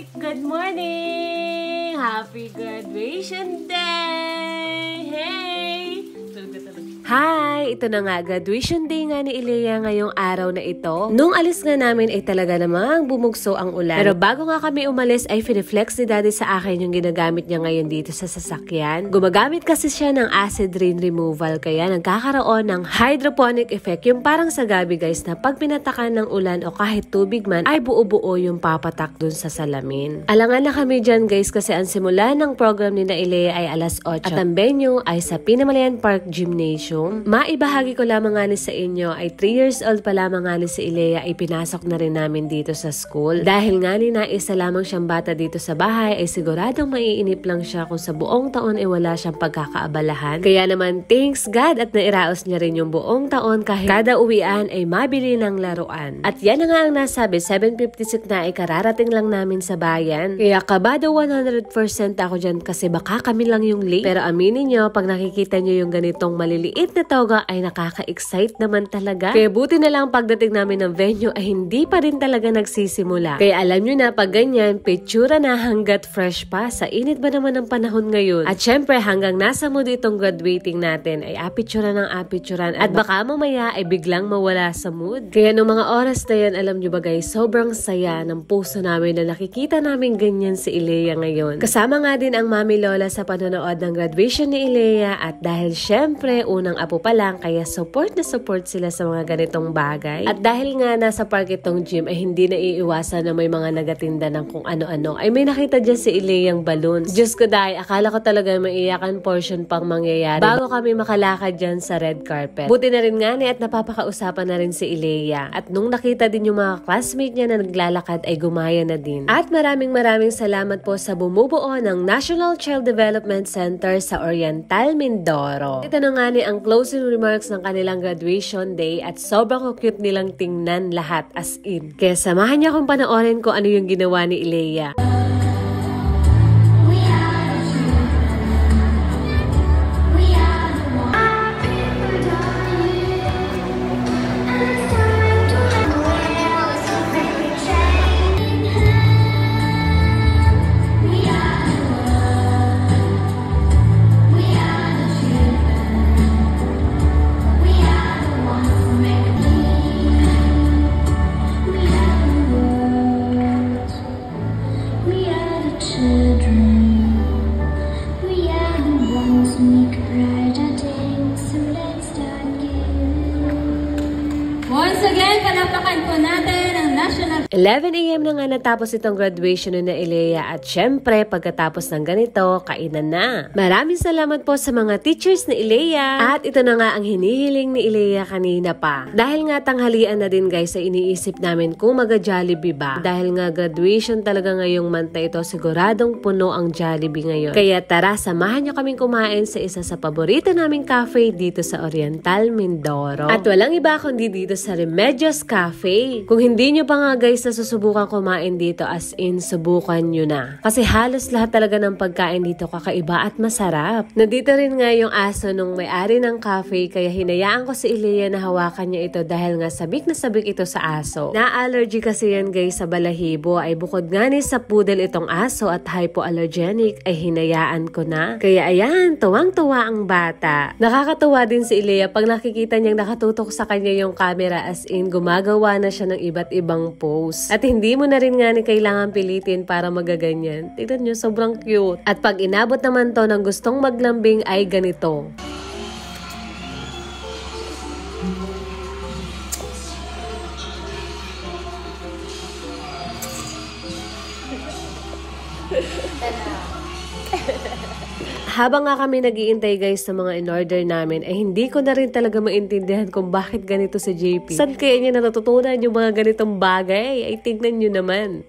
Good morning! Happy graduation day! Hey! Hi! Ito na nga, graduation day nga ni Ilea ngayong araw na ito. Nung alis nga namin ay talaga namang bumugso ang ulan. Pero bago nga kami umalis ay finiflex ni Daddy sa akin yung ginagamit niya ngayon dito sa sasakyan. Gumagamit kasi siya ng acid rain removal kaya nagkakaroon ng hydroponic effect. Yung parang sa gabi guys na pag pinatakan ng ulan o kahit tubig man ay buo-buo yung papatak dun sa salamin. Alangan na kami dyan guys kasi ang simula ng program ni na Ilea ay alas 8 at ang venue ay sa Pinamalayan Park Gymnasium. Maibahagi ko lamang nga sa inyo ay 3 years old pa lamang nga si Ilea ay pinasok na rin namin dito sa school. Dahil nga ni naisa lamang siyang bata dito sa bahay ay siguradong maiinip lang siya kung sa buong taon ay wala siyang pagkakaabalahan. Kaya naman thanks God at nairaos niya rin yung buong taon kahit kada uwian ay mabili ng laruan. At yan na nga ang nasabi, 7:56 na ay kararating lang namin sa bayan. Kaya kabado 100% ako dyan kasi baka kami lang yung late. Pero aminin nyo, pag nakikita nyo yung ganitong maliliit na toga ay nakaka-excite naman talaga. Kaya buti na lang pagdating namin ng venue ay hindi pa rin talaga nagsisimula. Kaya alam nyo na pag ganyan, pitsura na hanggat fresh pa. Sa init ba naman ng panahon ngayon? At syempre hanggang nasa mood itong graduating natin ay apitsura ng apitsuran at baka mamaya ay biglang mawala sa mood. Kaya nung mga oras na yan, alam nyo ba guys, sobrang saya ng puso namin na nakikita namin ganyan si Ilea ngayon. Kasama nga din ang Mami Lola sa panonood ng graduation ni Ilea at dahil syempre unang apo pa lang kaya support na support sila sa mga ganitong bagay. At dahil nga nasa park itong gym ay hindi na iiwasan na may mga nagatinda ng kung ano-ano ay may nakita dyan si Ileang balloons. Diyos ko dahil akala ko talaga maiiyakan portion pang mangyayari bago kami makalakad dyan sa red carpet. Buti na rin nga ni at napapakausapan na rin si Ilea. At nung nakita din yung mga classmate niya na naglalakad ay gumaya na din. At maraming salamat po sa bumubuo ng National Child Development Center sa Oriental, Mindoro. Ito na nga ni ang closing remarks ng kanilang graduation day at sobrang cute nilang tingnan lahat as in. Kaya samahan niyo akong panoorin ko ano yung ginawa ni Ilea. Once again, palapakan po natin ang National 11 AM na nga natapos itong graduation na Ilea at syempre pagkatapos ng ganito, kainan na. Maraming salamat po sa mga teachers ni Ilea at ito na nga ang hinihiling ni Ilea kanina pa. Dahil nga tanghalian na din guys ay iniisip namin kung maga-Jollibee ba. Dahil nga graduation talaga ngayong month na ito, siguradong puno ang Jollibee ngayon. Kaya tara, samahan nyo kaming kumain sa isa sa paborito naming cafe dito sa Oriental, Mindoro. At walang iba kundi dito sa Remedios Cafe. Kung hindi nyo pa nga guys na susubukan kumain dito as in subukan nyo na. Kasi halos lahat talaga ng pagkain dito kakaiba at masarap. Nandito rin nga yung aso nung may-ari ng cafe kaya hinayaan ko si Ilea na hawakan niya ito dahil nga sabik na sabik ito sa aso. Na-allergy kasi yan guys sa balahibo ay bukod nga ni sa poodle itong aso at hypoallergenic ay hinayaan ko na. Kaya ayan, tuwang-tuwa ang bata. Nakakatuwa din si Ilea pag nakikita niyang nakatutok sa kanya yung camera as in gumagawa na siya ng iba't ibang pose. At hindi mo na rin nga ni kailangan pilitin para magaganyan. Tignan nyo, sobrang cute. At pag inabot naman to ng gustong maglambing ay ganito. Habang nga kami nag-iintay guys sa mga in-order namin, ay hindi ko na rin talaga maintindihan kung bakit ganito si JP. Saan kaya niya natututunan yung mga ganitong bagay? Ay tignan nyo naman.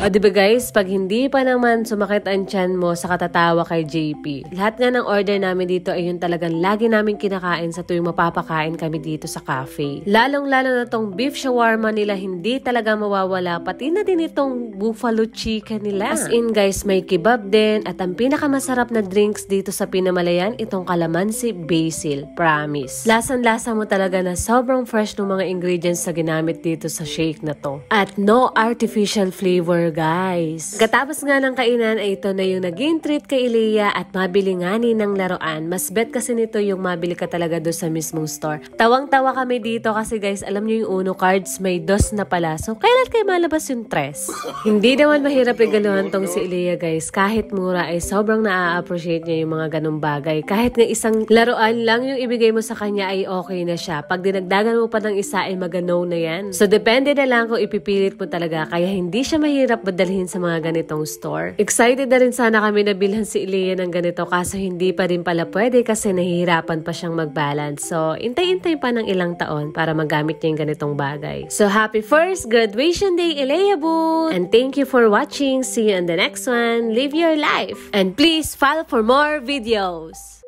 O diba guys, pag hindi pa naman sumakit ang tiyan mo sa katatawa kay JP, lahat nga ng order namin dito ay yung talagang lagi namin kinakain sa tuwing mapapakain kami dito sa cafe. Lalong-lalo na tong beef shawarma nila hindi talaga mawawala, pati na din itong buffalo chicken nila. As in guys, may kebab din at ang pinakamasarap na drinks dito sa Pinamalayan, itong calamansi basil, promise. Lasan-lasa mo talaga na sobrang fresh ng mga ingredients na ginamit dito sa shake na to. At no artificial flavor guys. Katapos nga ng kainan ay ito na yung naging treat kay Ilea at mabili nga ni ng laruan. Mas bet kasi nito yung mabili ka talaga doon sa mismong store. Tawang-tawa kami dito kasi guys, alam nyo yung Uno cards may dos na pala. So kailan kayo malabas yung tres? Hindi naman mahirap regaluhan tong si Ilea guys. Kahit mura ay sobrang na-appreciate niya yung mga ganong bagay. Kahit nga isang laruan lang yung ibigay mo sa kanya ay okay na siya. Pag dinagdagan mo pa ng isa ay magano na yan. So depende na lang kung ipipilit mo talaga. Kaya hindi siya mahirap badalhin sa mga ganitong store. Excited na rin sana kami na bilhan si Ilea ng ganito kaso hindi pa rin pala pwede kasi nahihirapan pa siyang mag-balance. So, intay-intay pa ng ilang taon para magamit niya yung ganitong bagay. So, happy first graduation day, Ilea Boo! And thank you for watching. See you on the next one. Live your life! And please follow for more videos!